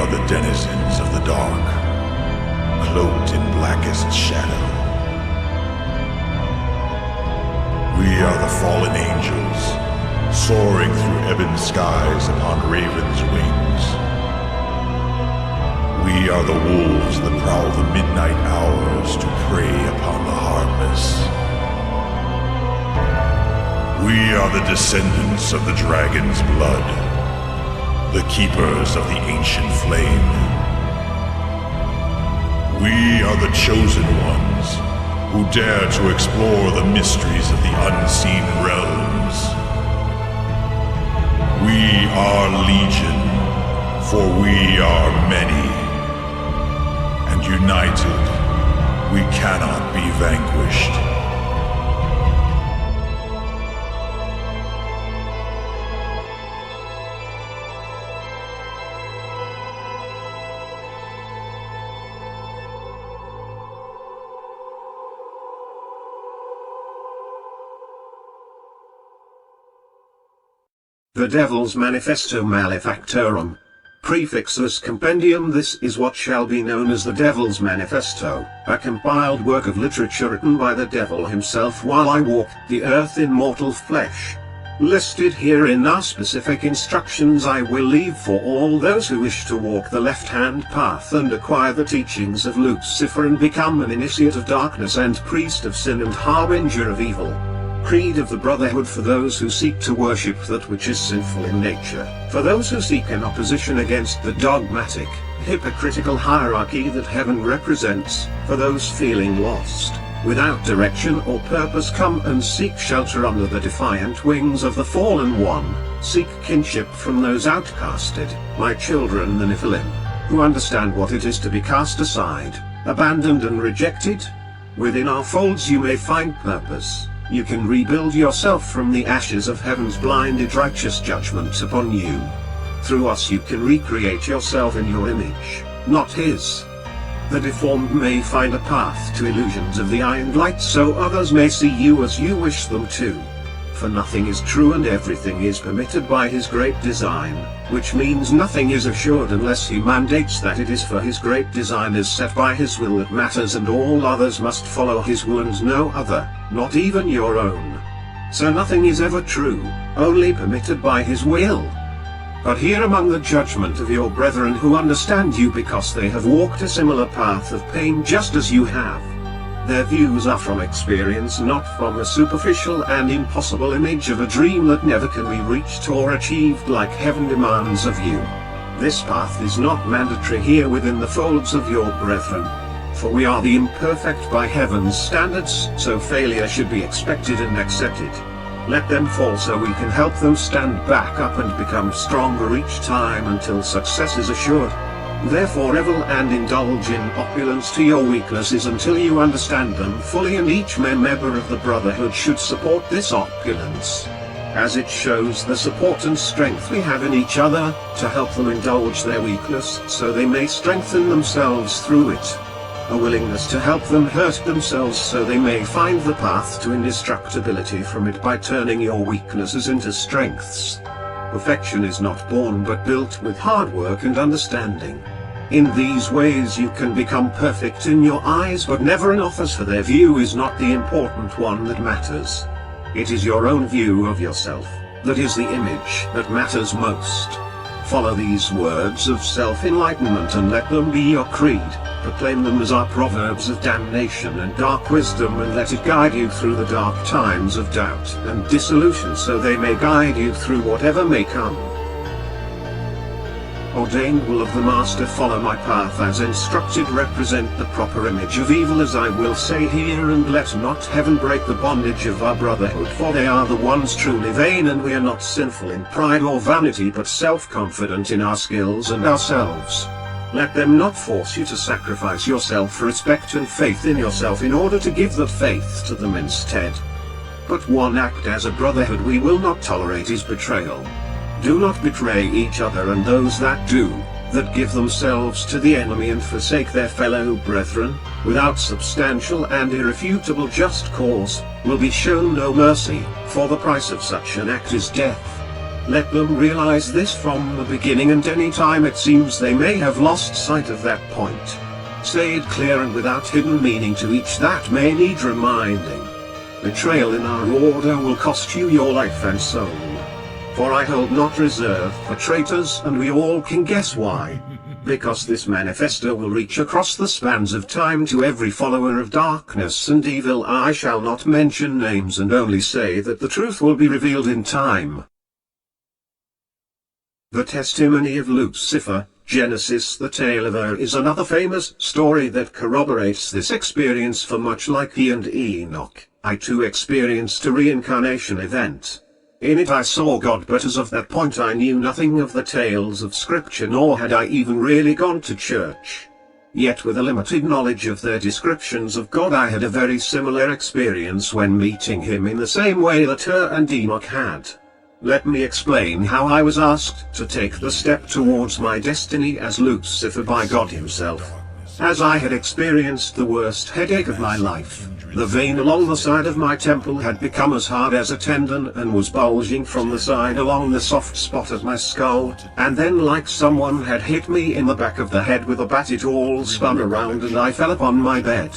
are the denizens of the dark, cloaked in blackest shadow. We are the fallen angels, soaring through ebon skies upon ravens' wings. We are the wolves that prowl the midnight hours to prey upon the harmless. We are the descendants of the dragon's blood, the keepers of the ancient flame. We are the chosen ones, who dare to explore the mysteries of the unseen realms. We are Legion, for we are many, and united, we cannot be vanquished. The Devil's Manifesto Malefactorum. Prefixus Compendium. This is what shall be known as the Devil's Manifesto, a compiled work of literature written by the Devil himself while I walked the earth in mortal flesh. Listed herein are specific instructions I will leave for all those who wish to walk the left-hand path and acquire the teachings of Lucifer and become an initiate of darkness and priest of sin and harbinger of evil. Creed of the Brotherhood for those who seek to worship that which is sinful in nature, for those who seek an opposition against the dogmatic, hypocritical hierarchy that heaven represents, for those feeling lost, without direction or purpose. Come and seek shelter under the defiant wings of the Fallen One. Seek kinship from those outcasted, my children the Nephilim, who understand what it is to be cast aside, abandoned and rejected. Within our folds you may find purpose. You can rebuild yourself from the ashes of heaven's blinded righteous judgment upon you. Through us you can recreate yourself in your image, not his. The deformed may find a path to illusions of the eye and light so others may see you as you wish them to. For nothing is true and everything is permitted by his great design, which means nothing is assured unless he mandates that it is for his great design as set by his will that matters, and all others must follow his will and no other, not even your own. So nothing is ever true, only permitted by his will. But here among the judgment of your brethren who understand you because they have walked a similar path of pain just as you have. Their views are from experience, not from a superficial and impossible image of a dream that never can be reached or achieved like heaven demands of you. This path is not mandatory here within the folds of your brethren. For we are the imperfect by heaven's standards, so failure should be expected and accepted. Let them fall so we can help them stand back up and become stronger each time until success is assured. Therefore revel and indulge in opulence to your weaknesses until you understand them fully, and each member of the Brotherhood should support this opulence, as it shows the support and strength we have in each other, to help them indulge their weakness so they may strengthen themselves through it. A willingness to help them hurt themselves so they may find the path to indestructibility from it by turning your weaknesses into strengths. Perfection is not born but built with hard work and understanding. In these ways you can become perfect in your eyes, but never an office, for their view is not the important one that matters. It is your own view of yourself that is the image that matters most. Follow these words of self-enlightenment and let them be your creed. Proclaim them as our proverbs of damnation and dark wisdom, and let it guide you through the dark times of doubt and dissolution so they may guide you through whatever may come. Ordained will of the Master, follow my path as instructed, represent the proper image of evil as I will say here, and let not heaven break the bondage of our Brotherhood, for they are the ones truly vain, and we are not sinful in pride or vanity but self-confident in our skills and ourselves. Let them not force you to sacrifice yourself for respect and faith in yourself in order to give that faith to them instead. But one act as a Brotherhood we will not tolerate is betrayal. Do not betray each other, and those that do, that give themselves to the enemy and forsake their fellow brethren, without substantial and irrefutable just cause, will be shown no mercy, for the price of such an act is death. Let them realize this from the beginning, and any time it seems they may have lost sight of that point, say it clear and without hidden meaning to each that may need reminding. Betrayal in our order will cost you your life and soul. For I hold not reserve for traitors, and we all can guess why. Because this manifesto will reach across the spans of time to every follower of darkness and evil. I shall not mention names and only say that the truth will be revealed in time. The testimony of Lucifer, Genesis. The tale of is another famous story that corroborates this experience, for much like he and Enoch, I too experienced a reincarnation event. In it I saw God, but as of that point I knew nothing of the tales of Scripture, nor had I even really gone to church. Yet with a limited knowledge of their descriptions of God, I had a very similar experience when meeting him in the same way that and Enoch had. Let me explain how I was asked to take the step towards my destiny as Lucifer by God himself. As I had experienced the worst headache of my life, the vein along the side of my temple had become as hard as a tendon and was bulging from the side along the soft spot of my skull, and then like someone had hit me in the back of the head with a bat, it all spun around and I fell upon my bed.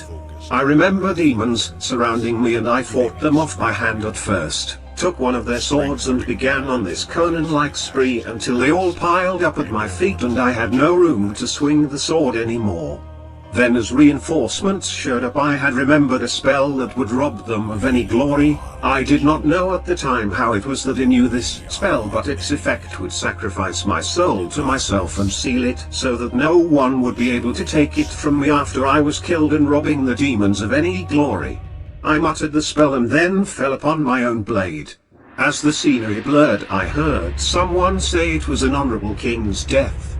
I remember demons surrounding me, and I fought them off by hand at first, took one of their swords and began on this Conan-like spree until they all piled up at my feet and I had no room to swing the sword anymore. Then as reinforcements showed up, I had remembered a spell that would rob them of any glory. I did not know at the time how it was that I knew this spell, but its effect would sacrifice my soul to myself and seal it so that no one would be able to take it from me after I was killed, and robbing the demons of any glory. I muttered the spell and then fell upon my own blade. As the scenery blurred, I heard someone say it was an honorable king's death.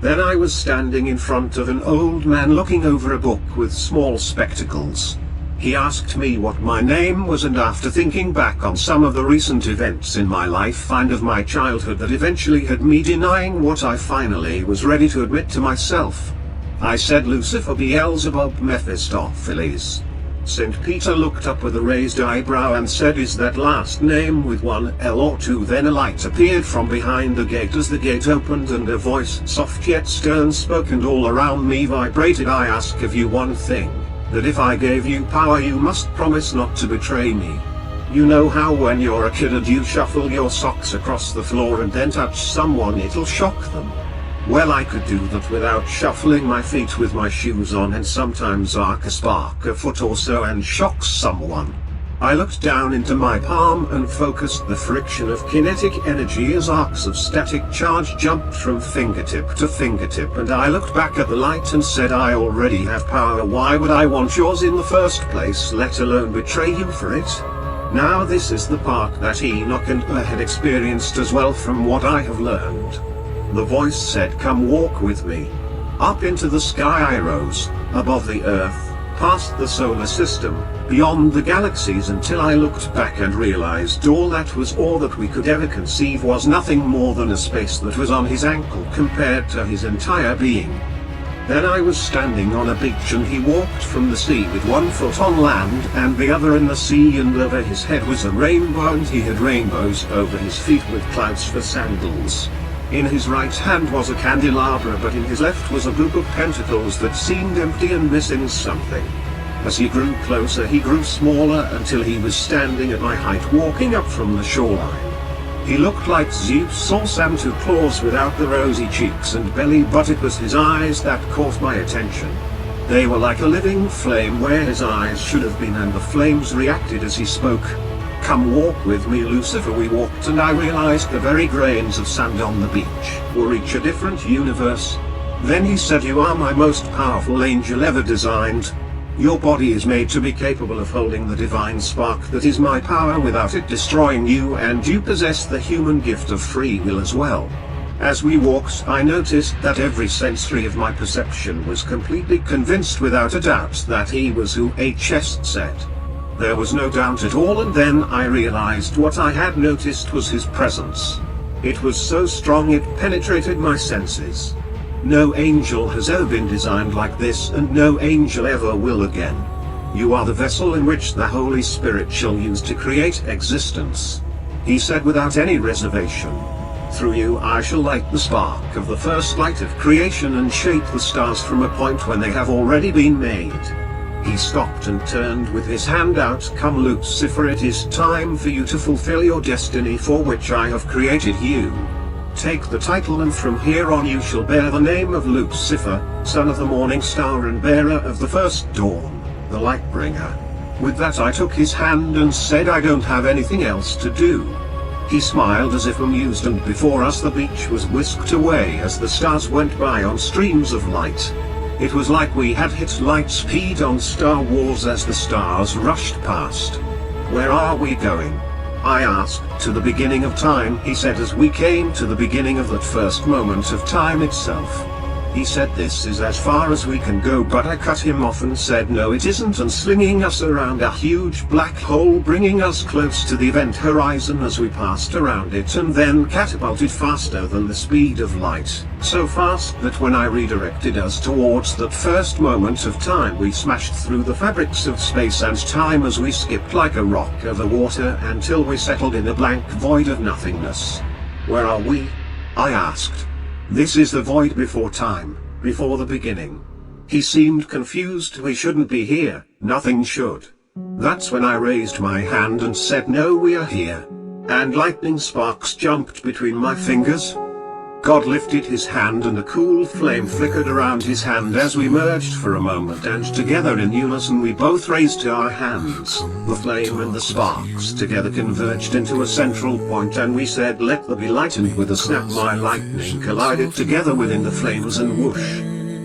Then I was standing in front of an old man looking over a book with small spectacles. He asked me what my name was, and after thinking back on some of the recent events in my life and of my childhood that eventually had me denying what I finally was ready to admit to myself, I said Lucifer, Beelzebub, Mephistopheles. St. Peter looked up with a raised eyebrow and said, "Is that last name with one L or two?" Then a light appeared from behind the gate as the gate opened, and a voice, soft yet stern, spoke, and all around me vibrated. "I ask of you one thing, that if I gave you power you must promise not to betray me. You know how when you're a kid and you shuffle your socks across the floor and then touch someone it'll shock them? Well, I could do that without shuffling my feet with my shoes on, and sometimes arc a spark a foot or so and shock someone." I looked down into my palm and focused the friction of kinetic energy as arcs of static charge jumped from fingertip to fingertip, and I looked back at the light and said, "I already have power. Why would I want yours in the first place, let alone betray you for it?" Now this is the part that Enoch and had experienced as well, from what I have learned. The voice said, "Come walk with me." Up into the sky I rose, above the earth, past the solar system, beyond the galaxies, until I looked back and realized all that was all that we could ever conceive was nothing more than a space that was on his ankle compared to his entire being. Then I was standing on a beach and he walked from the sea with one foot on land and the other in the sea, and over his head was a rainbow and he had rainbows over his feet with clouds for sandals. In his right hand was a candelabra, but in his left was a group of pentacles that seemed empty and missing something. As he grew closer he grew smaller until he was standing at my height, walking up from the shoreline. He looked like Zeus or Santa Claus without the rosy cheeks and belly, but it was his eyes that caught my attention. They were like a living flame where his eyes should have been, and the flames reacted as he spoke. "Come walk with me, Lucifer." We walked and I realized the very grains of sand on the beach were each a different universe. Then he said, "You are my most powerful angel ever designed. Your body is made to be capable of holding the divine spark that is my power without it destroying you, and you possess the human gift of free will as well." As we walked I noticed that every sensory of my perception was completely convinced without a doubt that he was who HS said. There was no doubt at all, and then I realized what I had noticed was his presence. It was so strong it penetrated my senses. No angel has ever been designed like this, and no angel ever will again. You are the vessel in which the Holy Spirit shall use to create existence. he said without any reservation. Through you I shall light the spark of the first light of creation and shape the stars from a point when they have already been made. He stopped and turned with his hand out. Come Lucifer, it is time for you to fulfill your destiny for which I have created you. Take the title, and from here on you shall bear the name of Lucifer, son of the morning star and bearer of the first dawn, the light bringer. With that I took his hand and said, I don't have anything else to do. He smiled as if amused, and before us the beach was whisked away as the stars went by on streams of light. It was like we had hit light speed on Star Wars as the stars rushed past. Where are we going? I asked. To the beginning of time, he said, as we came to the beginning of that first moment of time itself. He said, this is as far as we can go, but I cut him off and said, no it isn't, and slinging us around a huge black hole, bringing us close to the event horizon as we passed around it, and then catapulted faster than the speed of light, so fast that when I redirected us towards that first moment of time we smashed through the fabrics of space and time as we skipped like a rock over water until we settled in a blank void of nothingness. Where are we? I asked. This is the void before time, before the beginning. He seemed confused. We shouldn't be here, nothing should. That's when I raised my hand and said, no, we are here. And lightning sparks jumped between my fingers. God lifted his hand and a cool flame flickered around his hand as we merged for a moment, and together in unison we both raised our hands. The flame and the sparks together converged into a central point, and we said, let there be light, and with a snap my lightning collided together within the flames, and whoosh!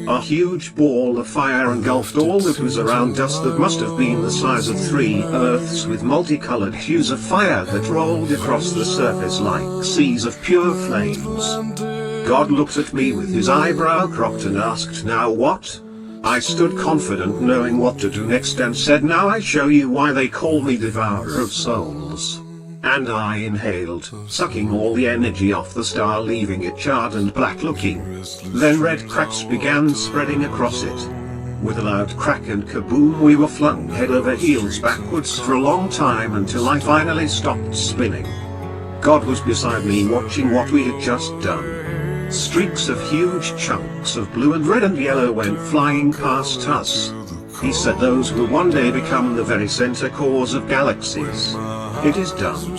A huge ball of fire engulfed all that was around us that must have been the size of 3 Earths, with multicolored hues of fire that rolled across the surface like seas of pure flames. God looked at me with his eyebrow cropped and asked, now what? I stood confident, knowing what to do next, and said, now I show you why they call me Devourer of Souls. And I inhaled, sucking all the energy off the star, leaving it charred and black looking. Then red cracks began spreading across it. With a loud crack and kaboom we were flung head over heels backwards for a long time until I finally stopped spinning. God was beside me watching what we had just done. Streaks of huge chunks of blue and red and yellow went flying past us. He said those will one day become the very center cores of galaxies. It is done.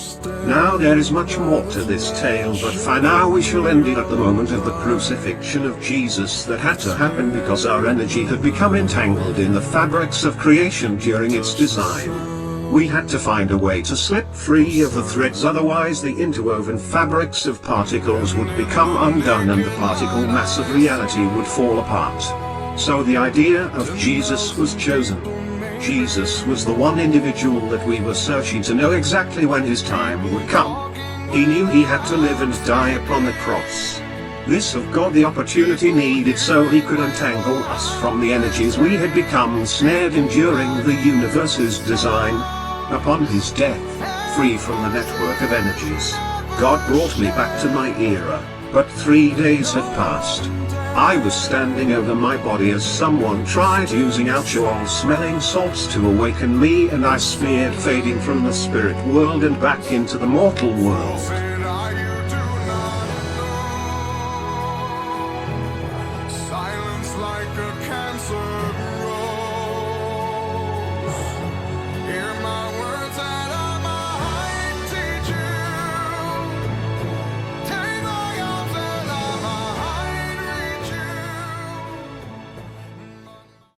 Now there is much more to this tale, but for now we shall end it at the moment of the crucifixion of Jesus that had to happen because our energy had become entangled in the fabrics of creation during its design. We had to find a way to slip free of the threads, otherwise the interwoven fabrics of particles would become undone and the particle mass of reality would fall apart. So the idea of Jesus was chosen. Jesus was the one individual that we were searching to know exactly when his time would come. He knew he had to live and die upon the cross. This of God the opportunity needed so he could untangle us from the energies we had become snared in during the universe's design. Upon his death, free from the network of energies, God brought me back to my era, but 3 days had passed. I was standing over my body as someone tried using alcohol-smelling salts to awaken me, and I smeared, fading from the spirit world and back into the mortal world.